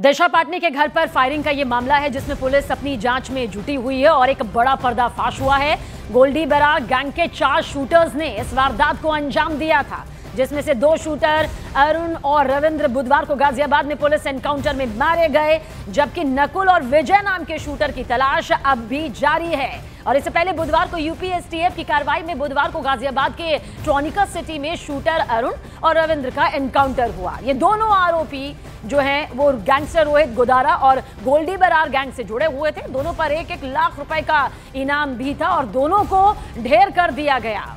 दिशा पाटनी के घर पर फायरिंग का ये मामला है जिसमें पुलिस अपनी जांच में जुटी हुई है और एक बड़ा पर्दाफाश हुआ है। गोल्डी बरार गैंग के 4 शूटर्स ने इस वारदात को अंजाम दिया था, जिसमें से 2 शूटर अरुण और रविंद्र बुधवार को गाजियाबाद में पुलिस एनकाउंटर में मारे गए, जबकि नकुल और विजय नाम के शूटर की तलाश अब भी जारी है। और इससे पहले बुधवार को यूपी एसटीएफ की कार्रवाई में बुधवार को गाजियाबाद के ट्रॉनिका सिटी में शूटर अरुण और रविंद्र का एनकाउंटर हुआ। ये दोनों आरोपी जो हैं वो गैंगस्टर रोहित गोदारा और गोल्डी बरार गैंग से जुड़े हुए थे। दोनों पर 1-1 लाख रुपए का इनाम भी था और दोनों को ढेर कर दिया गया।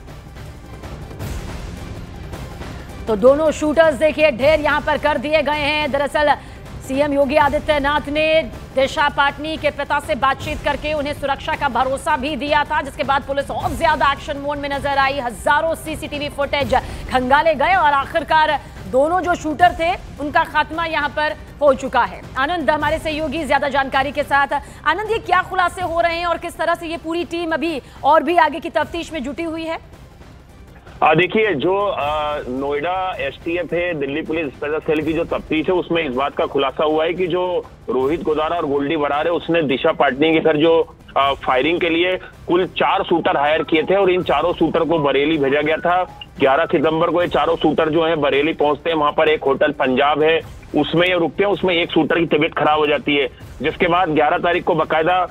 तो दोनों शूटर्स देखिए ढेर यहां पर कर दिए गए हैं। दरअसल सीएम योगी आदित्यनाथ ने दिशा पाटनी के पिता से बातचीत करके उन्हें सुरक्षा का भरोसा भी दिया था, जिसके बाद पुलिस और ज्यादा एक्शन मोड में नजर आई। हजारों सीसीटीवी फुटेज खंगाले गए और आखिरकार दोनों जो शूटर थे उनका खात्मा यहां पर हो चुका है। आनंद हमारे सहयोगी ज्यादा जानकारी के साथ। आनंद, ये क्या खुलासे हो रहे हैं और किस तरह से ये पूरी टीम अभी और भी आगे की तफ्तीश में जुटी हुई है? देखिए, जो नोएडा एसटीएफ है, दिल्ली पुलिस स्पेशल सेल की जो तफ्तीश है, उसमें इस बात का खुलासा हुआ है कि जो रोहित गोदारा और गोल्डी बरार है, उसने दिशा पाटनी के घर जो फायरिंग के लिए कुल 4 शूटर हायर किए थे और इन चारों शूटर को बरेली भेजा गया था। 11 सितंबर को ये चारों शूटर जो है बरेली पहुंचते हैं। वहां पर एक होटल पंजाब है, उसमें ये रुकते हैं। उसमें एक शूटर की तबीयत खराब हो जाती है, जिसके बाद 11 तारीख को बाकायदा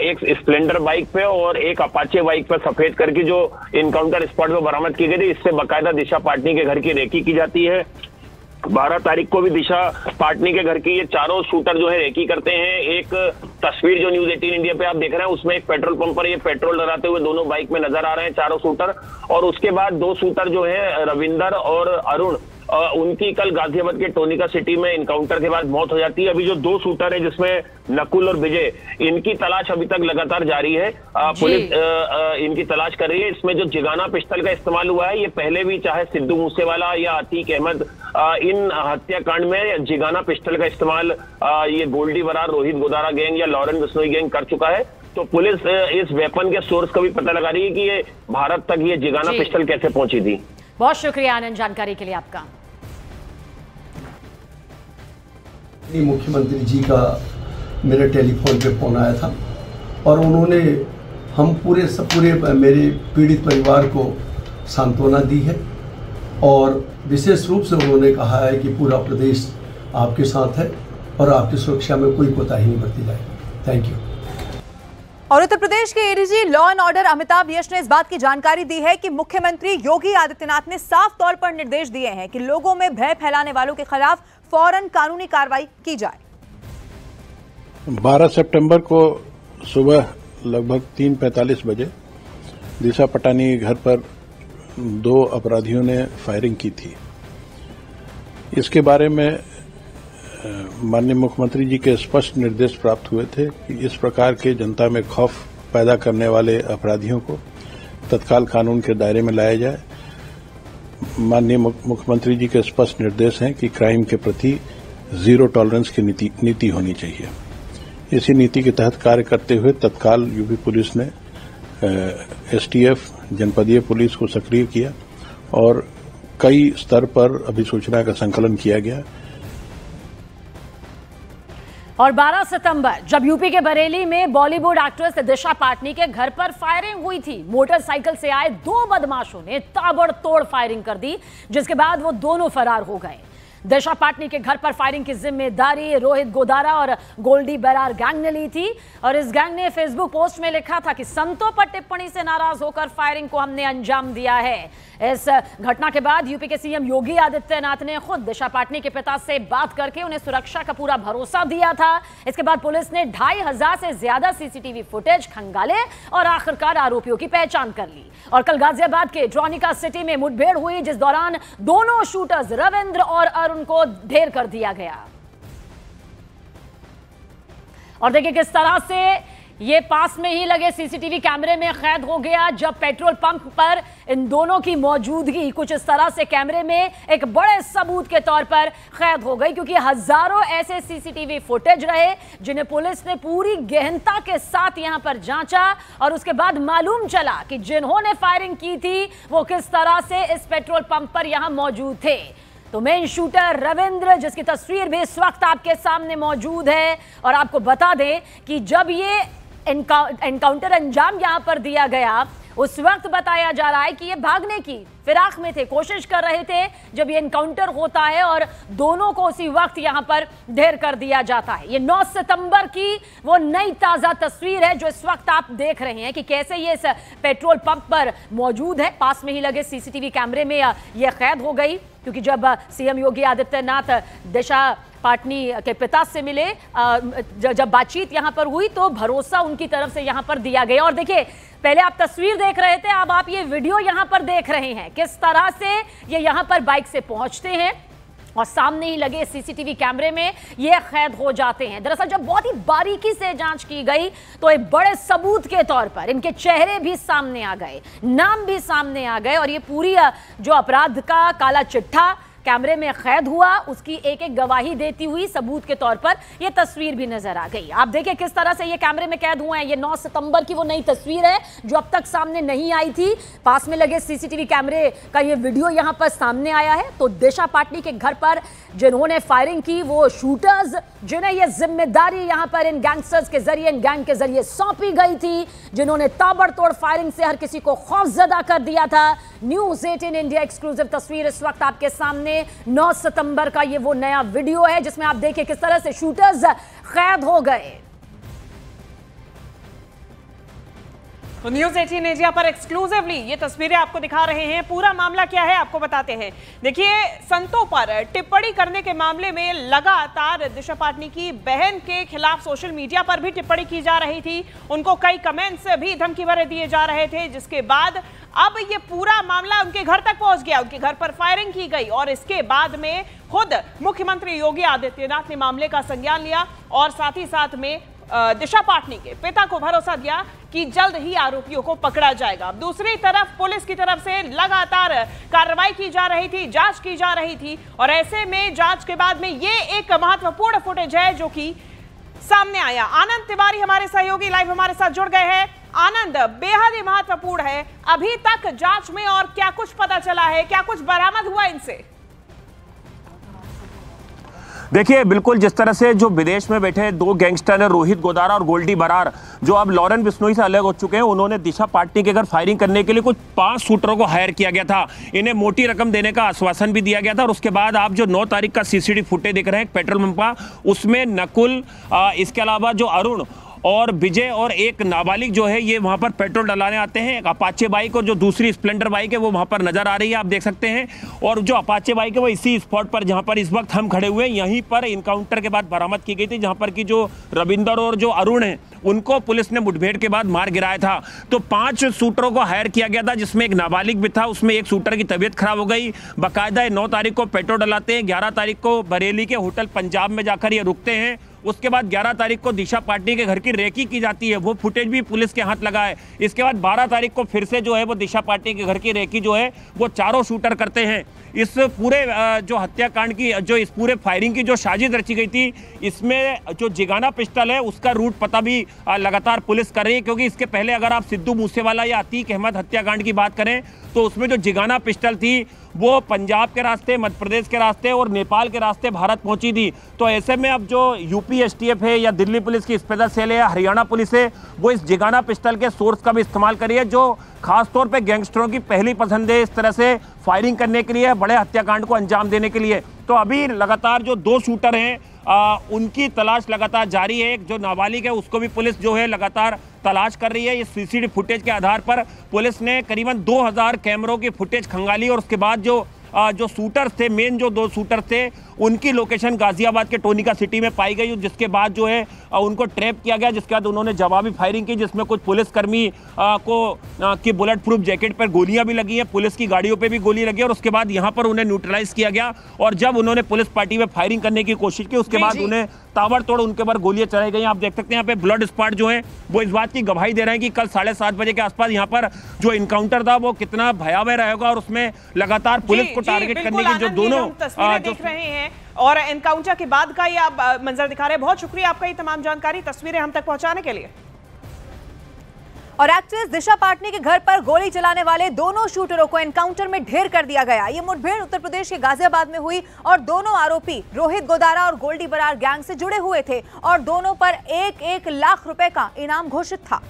एक स्प्लेंडर बाइक पे और एक अपाचे बाइक पे सफेद करके जो इनकाउंटर स्पॉट पे बरामद की गई थी, इससे बाकायदा दिशा पाटनी के घर की रेकी की जाती है। 12 तारीख को भी दिशा पाटनी के घर की ये चारों शूटर जो है रेकी करते हैं। एक तस्वीर जो न्यूज 18 इंडिया पे आप देख रहे हैं, उसमें एक पेट्रोल पंप पर ये पेट्रोल डलाते हुए दोनों बाइक में नजर आ रहे हैं चारों शूटर। और उसके बाद 2 शूटर जो है रविंदर और अरुण, उनकी कल गाजियाबाद के टोनिका सिटी में इनकाउंटर के बाद मौत हो जाती है। अभी जो 2 शूटर है जिसमें नकुल और विजय, इनकी तलाश अभी तक लगातार जारी है। पुलिस इनकी तलाश कर रही है। इसमें जो जिगाना पिस्टल का इस्तेमाल हुआ है, ये पहले भी चाहे सिद्धू मूसेवाला या अतीक अहमद इन हत्याकांड में जिगाना पिस्टल का इस्तेमाल ये गोल्डी बरार, रोहित गोदारा गैंग या लॉरेंस बिश्नोई गैंग कर चुका है। तो पुलिस इस वेपन के सोर्स का भी पता लगा रही है कि ये भारत तक ये जिगाना पिस्टल कैसे पहुंची थी। बहुत शुक्रिया आनंद, जानकारी के लिए आपका। मुख्यमंत्री जी का मेरे टेलीफोन पे फोन आया था और उन्होंने हम पूरे मेरे पीड़ित परिवार को सांत्वना दी है और विशेष रूप से उन्होंने कहा है कि पूरा प्रदेश आपके साथ है और आपकी सुरक्षा में कोई कोताही नहीं बरती जाएगी। Thank you. और उत्तर प्रदेश के ADG law and order Amitabh Yash ने इस बात की जानकारी दी है कि मुख्यमंत्री योगी आदित्यनाथ ने साफ तौर पर निर्देश दिए हैं कि लोगों में भय फैलाने वालों के खिलाफ फौरन कानूनी कार्रवाई की जाए। 12 सितंबर को सुबह लगभग 3:45 बजे दिशा पाटनी के घर पर 2 अपराधियों ने फायरिंग की थी। इसके बारे में माननीय मुख्यमंत्री जी के स्पष्ट निर्देश प्राप्त हुए थे कि इस प्रकार के जनता में खौफ पैदा करने वाले अपराधियों को तत्काल कानून के दायरे में लाया जाए। माननीय मुख्यमंत्री जी के स्पष्ट निर्देश हैं कि क्राइम के प्रति जीरो टॉलरेंस की नीति होनी चाहिए। इसी नीति के तहत कार्य करते हुए तत्काल यूपी पुलिस ने एसटीएफ, जनपदीय पुलिस को सक्रिय किया और कई स्तर पर अभिसूचना का संकलन किया गया। और 12 सितंबर जब यूपी के बरेली में बॉलीवुड एक्ट्रेस दिशा पाटनी के घर पर फायरिंग हुई थी, मोटरसाइकिल से आए 2 बदमाशों ने ताबड़तोड़ फायरिंग कर दी, जिसके बाद वो दोनों फरार हो गए। दिशा पाटनी के घर पर फायरिंग की जिम्मेदारी रोहित गोदारा और गोल्डी बरार गैंग ने ली थी और इस गैंग ने फेसबुक पोस्ट में लिखा था कि संतों पर टिप्पणी से नाराज होकर फायरिंग को हमने अंजाम दिया है। इस घटना के बाद यूपी के सीएम योगी आदित्यनाथ ने खुद दिशा पाटनी के पिता से बात करके उन्हें सुरक्षा का पूरा भरोसा दिया था। इसके बाद पुलिस ने 2500 से ज्यादा सीसीटीवी फुटेज खंगाले और आखिरकार आरोपियों की पहचान कर ली। और कल गाजियाबाद के ट्रॉनिका सिटी में मुठभेड़ हुई, जिस दौरान दोनों शूटर्स रविंद्र और अरुण को ढेर कर दिया गया। और देखिए किस तरह से ये पास में ही लगे सीसीटीवी कैमरे में कैद हो गया, जब पेट्रोल पंप पर इन दोनों की मौजूदगी कुछ इस तरह से कैमरे में एक बड़े सबूत के तौर पर कैद हो गई, क्योंकि हजारों ऐसे सीसीटीवी फुटेज रहे जिन्हें पुलिस ने पूरी गहनता के साथ यहां पर जांचा और उसके बाद मालूम चला कि जिन्होंने फायरिंग की थी वो किस तरह से इस पेट्रोल पंप पर यहां मौजूद थे। तो मेन शूटर रविंद्र, जिसकी तस्वीर भी इस वक्त आपके सामने मौजूद है। और आपको बता दें कि जब ये एनकाउंटर अंजाम यहां पर दिया गया, उस वक्त बताया जा रहा है कि ये भागने की फिराक में थे, कोशिश कर रहे थे जब ये एनकाउंटर होता है, और दोनों को उसी वक्त यहां पर ढेर कर दिया जाता है। ये 9 सितंबर की वो नई ताजा तस्वीर है जो इस वक्त आप देख रहे हैं कि कैसे ये इस पेट्रोल पंप पर मौजूद है। पास में ही लगे सीसीटीवी कैमरे में ये कैद हो गई, क्योंकि जब सीएम योगी आदित्यनाथ दिशा पाटनी के पिता से मिले, जब बातचीत यहां पर हुई तो भरोसा उनकी तरफ से यहां पर दिया गया। और देखिए, पहले आप तस्वीर देख रहे थे, अब आप ये वीडियो यहां पर देख रहे हैं किस तरह से ये यहां पर बाइक से पहुंचते हैं और सामने ही लगे सीसीटीवी कैमरे में ये कैद हो जाते हैं। दरअसल जब बहुत ही बारीकी से जांच की गई तो एक बड़े सबूत के तौर पर इनके चेहरे भी सामने आ गए, नाम भी सामने आ गए, और ये पूरी जो अपराध का काला चिट्ठा कैमरे में कैद हुआ उसकी एक एक गवाही देती हुई सबूत के तौर पर यह तस्वीर भी नजर आ गई। आप देखिए किस तरह से ये कैमरे में कैद हुए हैं। ये 9 सितंबर की वो नई तस्वीर है जो अब तक सामने नहीं आई थी। पास में लगे सीसीटीवी कैमरे का ये वीडियो यहां पर सामने आया है। तो दिशा पाटनी के घर पर जिन्होंने फायरिंग की, वो शूटर्स जिन्हें ये जिम्मेदारी यहां पर इन गैंगस्टर्स के जरिए, इन गैंग के जरिए सौंपी गई थी, जिन्होंने ताबड़तोड़ फायरिंग से हर किसी को खौफजदा कर दिया था। न्यूज़ 18 इंडिया एक्सक्लूसिव तस्वीर इस वक्त आपके सामने 9 सितंबर का ये वो नया वीडियो है जिसमें आप देखिए किस तरह से शूटर्स कैद हो गए। तो न्यूज़ 18 इंडिया पर एक्सक्लूसिवली ये तस्वीरें आपको दिखा रहे हैं। पूरा मामला क्या है आपको बताते हैं। देखिए, संतों पर टिप्पणी करने के मामले में लगातार दिशा पाटनी की बहन के खिलाफ सोशल मीडिया पर भी टिप्पणी की जा रही थी। उनको कई कमेंट्स भी धमकी भरे दिए जा रहे थे, जिसके बाद अब ये पूरा मामला उनके घर तक पहुंच गया। उनके घर पर फायरिंग की गई और इसके बाद में खुद मुख्यमंत्री योगी आदित्यनाथ ने मामले का संज्ञान लिया और साथ ही साथ में दिशा पाटनी के पिता को भरोसा दिया कि जल्द ही आरोपियों को पकड़ा जाएगा। दूसरी तरफ पुलिस की तरफ से लगातार कार्रवाई की जा रही थी, जांच की जा रही थी, और ऐसे में जांच के बाद में ये एक महत्वपूर्ण फुटेज है जो कि सामने आया। आनंद तिवारी हमारे सहयोगी लाइव हमारे साथ जुड़ गए हैं। आनंद, बेहद ही महत्वपूर्ण है, अभी तक जांच में और क्या कुछ पता चला है, क्या कुछ बरामद हुआ इनसे? देखिए, बिल्कुल जिस तरह से जो विदेश में बैठे 2 गैंगस्टर हैं, रोहित गोदारा और गोल्डी बरार, जो अब लॉरेन बिश्नोई से अलग हो चुके हैं, उन्होंने दिशा पाटनी के घर फायरिंग करने के लिए कुछ 5 शूटरों को हायर किया गया था। इन्हें मोटी रकम देने का आश्वासन भी दिया गया था। और उसके बाद आप जो 9 तारीख का सीसीटीवी फुटेज देख रहे हैं पेट्रोल पंप का, उसमें नकुल, इसके अलावा जो अरुण और विजय और एक नाबालिग जो है ये वहां पर पेट्रोल डलाने आते हैं। एक अपाचे बाइक और जो दूसरी स्प्लेंडर बाइक है वो वहां पर नजर आ रही है, आप देख सकते हैं। और जो अपाचे बाइक है वो इसी स्पॉट पर जहां पर इस वक्त हम खड़े हुए हैं, यहीं पर इनकाउंटर के बाद बरामद की गई थी, जहां पर की जो रविंदर और जो अरुण है उनको पुलिस ने मुठभेड़ के बाद मार गिराया था। तो 5 शूटरों को हायर किया गया था, जिसमें एक नाबालिग भी था। उसमें एक शूटर की तबीयत खराब हो गई। बाकायदा 9 तारीख को पेट्रोल डलाते हैं, 11 तारीख को बरेली के होटल पंजाब में जाकर ये रुकते हैं। उसके बाद 11 तारीख को दिशा पाटनी के घर की रेकी की जाती है, वो फुटेज भी पुलिस के हाथ लगा है। इसके बाद 12 तारीख को फिर से जो है वो दिशा पाटनी के घर की रेकी जो है वो चारों शूटर करते हैं। इस पूरे जो हत्याकांड की, जो इस पूरे फायरिंग की जो साजिश रची गई थी, इसमें जो जिगाना पिस्टल है उसका रूट पता भी लगातार पुलिस कर रही है। क्योंकि इसके पहले अगर आप सिद्धू मूसेवाला या अतीक अहमद हत्याकांड की बात करें तो उसमें जो जिगाना पिस्टल थी वो पंजाब के रास्ते, मध्य प्रदेश के रास्ते और नेपाल के रास्ते भारत पहुंची थी। तो ऐसे में अब जो यूपी एसटीएफ है या दिल्ली पुलिस की स्पेशल सेल है या हरियाणा पुलिस है, वो इस जिगाना पिस्टल के सोर्स का भी इस्तेमाल करी है, जो खासतौर पे गैंगस्टरों की पहली पसंद है इस तरह से फायरिंग करने के लिए, बड़े हत्याकांड को अंजाम देने के लिए। तो अभी लगातार जो 2 शूटर हैं उनकी तलाश लगातार जारी है। एक जो नाबालिग है उसको भी पुलिस जो है लगातार तलाश कर रही है। इस सीसीटीवी फुटेज के आधार पर पुलिस ने करीबन 2000 कैमरों की फुटेज खंगाली और उसके बाद जो शूटर थे, मेन जो 2 शूटर थे, उनकी लोकेशन गाजियाबाद के टोनिका सिटी में पाई गई, जिसके बाद जो है उनको ट्रैप किया गया। जिसके बाद उन्होंने जवाबी फायरिंग की, जिसमें कुछ पुलिसकर्मी की बुलेट प्रूफ जैकेट पर गोलियां भी लगी हैं, पुलिस की गाड़ियों पे भी गोली लगी और उसके बाद यहां पर उन्हें न्यूट्रलाइज किया गया। और जब उन्होंने पुलिस पार्टी में फायरिंग करने की कोशिश की उसके बाद उन्हें ताबड़तोड़ उनके ऊपर गोलियां चलाई गई। आप देख सकते हैं यहाँ पे ब्लड स्पॉट जो है वो इस बात की गवाही दे रहे हैं कि कल 7:30 बजे के आसपास यहाँ पर जो इनकाउंटर था वो कितना भयावह रहेगा। और उसमें लगातार पुलिस को टारगेट करने की जो दोनों तस्वीरें देख रहे हैं और एनकाउंटर के बाद का ये आप मंजर दिखा रहे हैं। बहुत शुक्रिया आपका ये तमाम जानकारी, तस्वीरें हम तक पहुंचाने के लिए। और एक्ट्रेस दिशा पाटनी के घर पर गोली चलाने वाले दोनों शूटरों को एनकाउंटर में ढेर कर दिया गया। ये मुठभेड़ उत्तर प्रदेश के गाजियाबाद में हुई और दोनों आरोपी रोहित गोदारा और गोल्डी बरार गैंग से जुड़े हुए थे और दोनों पर 1-1 लाख रुपए का इनाम घोषित था।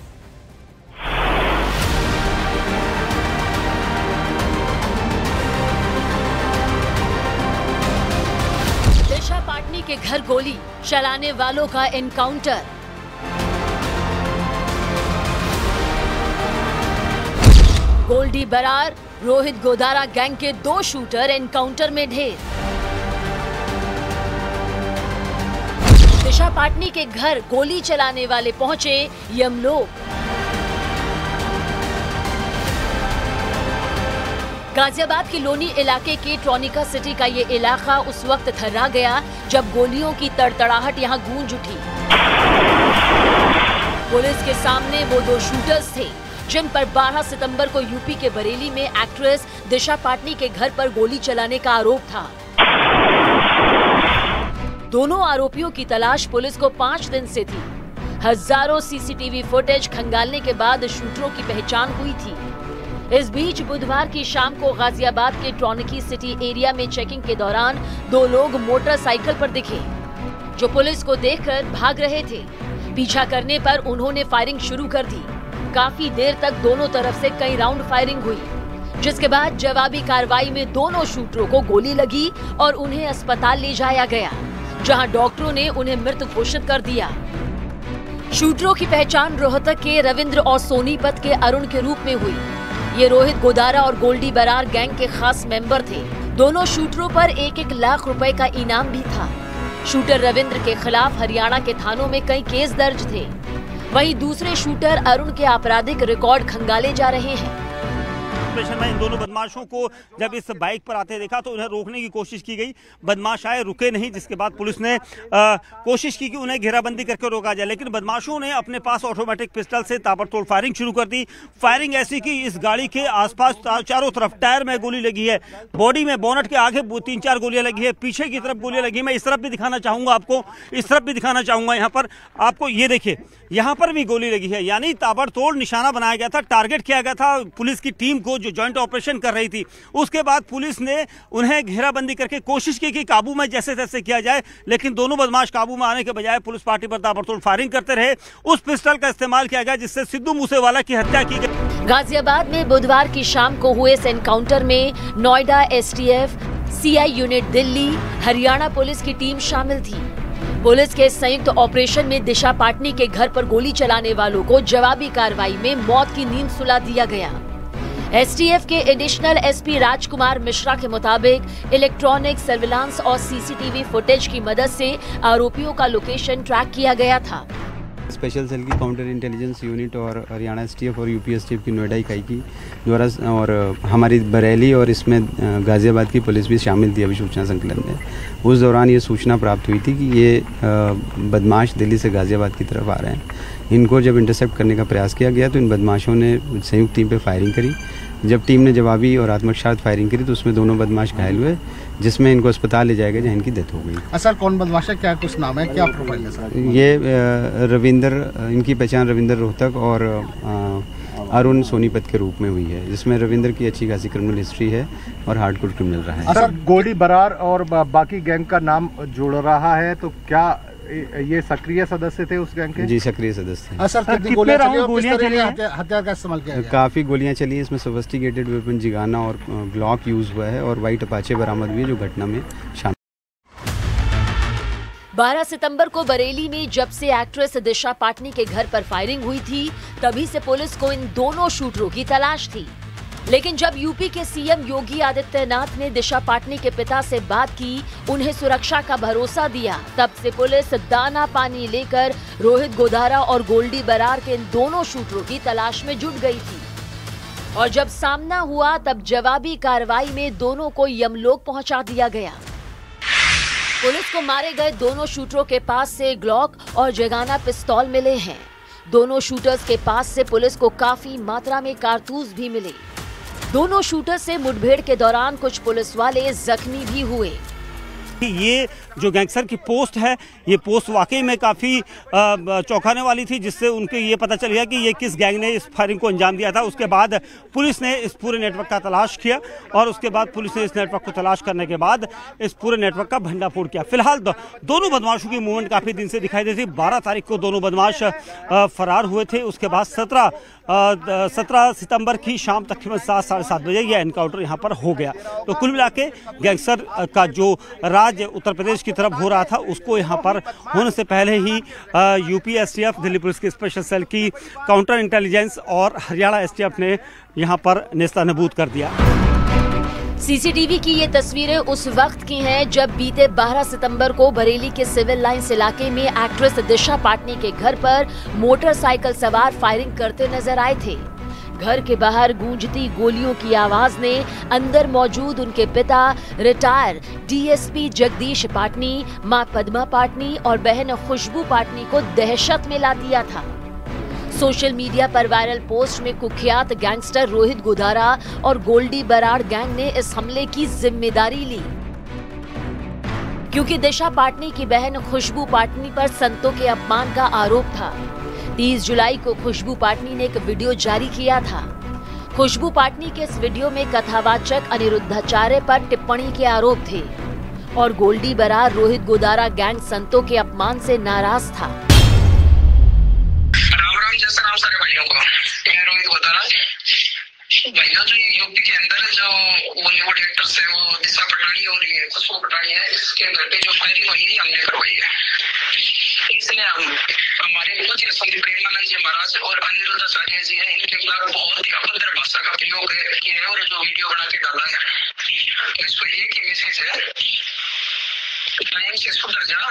दिशा पाटनी के घर गोली चलाने वालों का एनकाउंटर। गोल्डी बरार, रोहित गोदारा गैंग के 2 शूटर एनकाउंटर में ढेर। दिशा पाटनी के घर गोली चलाने वाले पहुंचे यमलोक। गाजियाबाद के लोनी इलाके के ट्रॉनिका सिटी का ये इलाका उस वक्त थर्रा गया जब गोलियों की तड़तड़ाहट यहां गूंज उठी। पुलिस के सामने वो 2 शूटर्स थे जिन पर 12 सितंबर को यूपी के बरेली में एक्ट्रेस दिशा पाटनी के घर पर गोली चलाने का आरोप था। दोनों आरोपियों की तलाश पुलिस को 5 दिन से थी। हजारों सीसीटीवी फुटेज खंगालने के बाद शूटरों की पहचान हुई थी। इस बीच बुधवार की शाम को गाजियाबाद के ट्रॉनिकी सिटी एरिया में चेकिंग के दौरान 2 लोग मोटरसाइकिल पर दिखे जो पुलिस को देखकर भाग रहे थे। पीछा करने पर उन्होंने फायरिंग शुरू कर दी। काफी देर तक दोनों तरफ से कई राउंड फायरिंग हुई, जिसके बाद जवाबी कार्रवाई में दोनों शूटरों को गोली लगी और उन्हें अस्पताल ले जाया गया, जहां डॉक्टरों ने उन्हें मृत घोषित कर दिया। शूटरों की पहचान रोहतक के रविंद्र और सोनीपत के अरुण के रूप में हुई। ये रोहित गोदारा और गोल्डी बरार गैंग के खास मेंबर थे। दोनों शूटरों पर 1-1 लाख रुपए का इनाम भी था। शूटर रविंद्र के खिलाफ हरियाणा के थानों में कई केस दर्ज थे। वहीं दूसरे शूटर अरुण के आपराधिक रिकॉर्ड खंगाले जा रहे हैं। ऑपरेशन में इन दोनों बदमाशों को जब इस बाइक पर आते देखा तो उन्हें रोकने की कोशिश की गई। बदमाश आए, रुके नहीं, जिसके बाद पुलिस ने कोशिश की कि उन्हें घेराबंदी करके रोका जाए, लेकिन बदमाशों ने अपने पास ऑटोमेटिक पिस्टल से ताबड़तोड़ फायरिंग शुरू कर दी। फायरिंग ऐसी कि इस गाड़ी के आसपास चारों तरफ टायर में गोली लगी है, बॉडी में, बोनट के आगे 3-4 गोलियां लगी है, पीछे की तरफ गोलियां लगी है। मैं इस तरफ भी दिखाना चाहूंगा आपको, इस तरफ भी दिखाना चाहूंगा। यहाँ पर आपको ये देखिए, यहाँ पर भी गोली लगी है, यानी ताबड़तोड़ निशाना बनाया गया था, टारगेट किया गया था पुलिस की टीम को जो जॉइंट ऑपरेशन कर रही थी। उसके बाद पुलिस ने उन्हें घेराबंदी करके कोशिश की कि काबू में जैसे तैसे किया जाए, लेकिन दोनों बदमाश काबू में आने के बजाय पुलिस पार्टी पर ताबड़तोड़ फायरिंग करते रहे। उस पिस्टल का इस्तेमाल किया गया जिससे सिद्धू मूसेवाला की हत्या की गई। गाजियाबाद में बुधवार की शाम को हुए इस एनकाउंटर में Noida STF, CI unit Delhi, Haryana police की टीम शामिल थी। पुलिस के संयुक्त ऑपरेशन में दिशा पाटनी के घर पर गोली चलाने वालों को जवाबी कार्रवाई में मौत की नींद सुला दिया गया। एसटीएफ के एडिशनल एसपी राजकुमार मिश्रा के मुताबिक इलेक्ट्रॉनिक सर्विलांस और सीसीटीवी फुटेज की मदद से आरोपियों का लोकेशन ट्रैक किया गया था। स्पेशल सेल की काउंटर इंटेलिजेंस यूनिट और हरियाणा एसटीएफ और यूपी एसटीएफ की नोएडा इकाई की द्वारा और हमारी बरेली और इसमें गाजियाबाद की पुलिस भी शामिल थी अभी सूचना संकलन में। उस दौरान ये सूचना प्राप्त हुई थी कि ये बदमाश दिल्ली से गाजियाबाद की तरफ आ रहे हैं। इनको जब इंटरसेप्ट करने का प्रयास किया गया तो इन बदमाशों ने संयुक्त टीम पर फायरिंग करी। जब टीम ने जवाबी और आत्मरक्षा फायरिंग करी तो उसमें दोनों बदमाश घायल हुए, जिसमें इनको अस्पताल ले जाया गया जहाँ इनकी डेथ हो गई। सर कौन बदमाश है, क्या कुछ नाम है, क्या प्रोफाइल है सर? ये रविंदर, इनकी पहचान रविंदर रोहतक और अरुण सोनीपत के रूप में हुई है, जिसमें रविंदर की अच्छी खासी क्रिमिनल हिस्ट्री है और हार्डकोर क्रिमिनल रहा है। सर गोल्डी बरार और बाकी गैंग का नाम जुड़ रहा है, तो क्या ये सक्रिय सदस्य थे उस गैंग के? जी, सक्रिय सदस्य थे। सर कितनी गोलियां चली, हथियार का इस्तेमाल किया गया? काफ़ी गोलियां चली, इसमें सोफिस्टिकेटेड वेपन जिगाना और ग्लॉक यूज हुआ है और वाइट अपाचे बरामद हुई जो घटना में शामिल। 12 सितंबर को बरेली में जब से एक्ट्रेस दिशा पाटनी के घर पर फायरिंग हुई थी, तभी से पुलिस को इन दोनों शूटरों की तलाश थी। लेकिन जब यूपी के सीएम योगी आदित्यनाथ ने दिशा पाटनी के पिता से बात की, उन्हें सुरक्षा का भरोसा दिया, तब से पुलिस दाना पानी लेकर रोहित गोदारा और गोल्डी बरार के इन दोनों शूटरों की तलाश में जुट गई थी। और जब सामना हुआ तब जवाबी कार्रवाई में दोनों को यमलोक पहुंचा दिया गया। पुलिस को मारे गए दोनों शूटरों के पास से ग्लॉक और जगाना पिस्तौल मिले हैं। दोनों शूटर्स के पास से पुलिस को काफी मात्रा में कारतूस भी मिले। दोनों शूटर से मुठभेड़ के दौरान कुछ पुलिस वाले जख्मी भी हुए। कि ये जो गैंगस्टर की पोस्ट है, ये पोस्ट वाकई में काफ़ी चौंकाने वाली थी, जिससे उनके ये पता चल गया कि ये किस गैंग ने इस फायरिंग को अंजाम दिया था। उसके बाद पुलिस ने इस पूरे नेटवर्क का तलाश किया और उसके बाद पुलिस ने इस नेटवर्क को तलाश करने के बाद इस पूरे नेटवर्क का भंडाफोड़ किया। फिलहाल दोनों बदमाशों की मूवमेंट काफ़ी दिन से दिखाई देती थी। 12 तारीख को दोनों बदमाश फरार हुए थे। उसके बाद 17 सितंबर की शाम तकरीबन 7 साढ़े 7 बजे यह एनकाउंटर यहाँ पर हो गया। तो कुल मिला के गैंगस्टर का जो राज उत्तर प्रदेश की तरफ हो रहा था, उसको यहाँ पर होने से पहले ही यूपी एसटीएफ, दिल्ली पुलिस की स्पेशल सेल की काउंटर इंटेलिजेंस और हरियाणा एसटीएफ ने यहाँ पर नेस्तनाबूद कर दिया। सीसीटीवी की ये तस्वीरें उस वक्त की हैं जब बीते 12 सितंबर को बरेली के सिविल लाइंस इलाके में एक्ट्रेस दिशा पाटनी के घर पर मोटरसाइकिल सवार फायरिंग करते नजर आए थे। घर के बाहर गूंजती गोलियों की आवाज ने अंदर मौजूद उनके पिता रिटायर डीएसपी जगदीश पाटनी, मां पद्मा पाटनी और बहन खुशबू पाटनी को दहशत में ला दिया था। सोशल मीडिया पर वायरल पोस्ट में कुख्यात गैंगस्टर रोहित गोदारा और गोल्डी बराड़ गैंग ने इस हमले की जिम्मेदारी ली, क्योंकि दिशा पाटनी की बहन खुशबू पाटनी पर संतों के अपमान का आरोप था। 30 जुलाई को खुशबू पाटनी ने एक वीडियो जारी किया था। खुशबू पाटनी के इस वीडियो में कथावाचक अनिरुद्धाचार्य पर टिप्पणी के आरोप थे और गोल्डी बराड़ रोहित गोदारा गैंग संतों के अपमान से नाराज था। राम सारे भाइयों को, मैं रोहित गोदारा। भैया जो ये यूपी के अंदर जो बॉलीवुड एक्टर्स है वो दिशा पटानी और ये खुशबू पटानी है, इसके घर पे जो फायरिंग हुई है हमने करवाई है। इसलिए हमारे पूज्य संत प्रेमानंद जी महाराज और अनिरुद्धाचार्य जी है, इनके खिलाफ बहुत ही अभद्र भाषा का प्रयोग किया है और जो वीडियो बना के डाला है, इसको एक ही मैसेज है, टाइम से सुधर जा।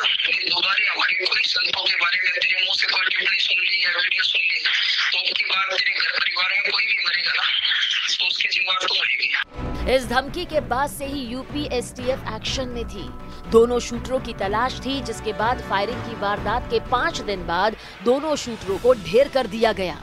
दोबारा हमारे कोई संतों के बारे में तेरे मुंह से कोई टिप्पणी सुन ली या वीडियो सुन ली तो आपकी बात तेरे घर परिवार में कोई भी मरेगा ना, तो उसकी जिम्मेदार तो रहेगी। इस धमकी के बाद से ही यूपी एसटीएफ एक्शन में थी। दोनों शूटरों की तलाश थी, जिसके बाद फायरिंग की वारदात के 5 दिन बाद दोनों शूटरों को ढेर कर दिया गया।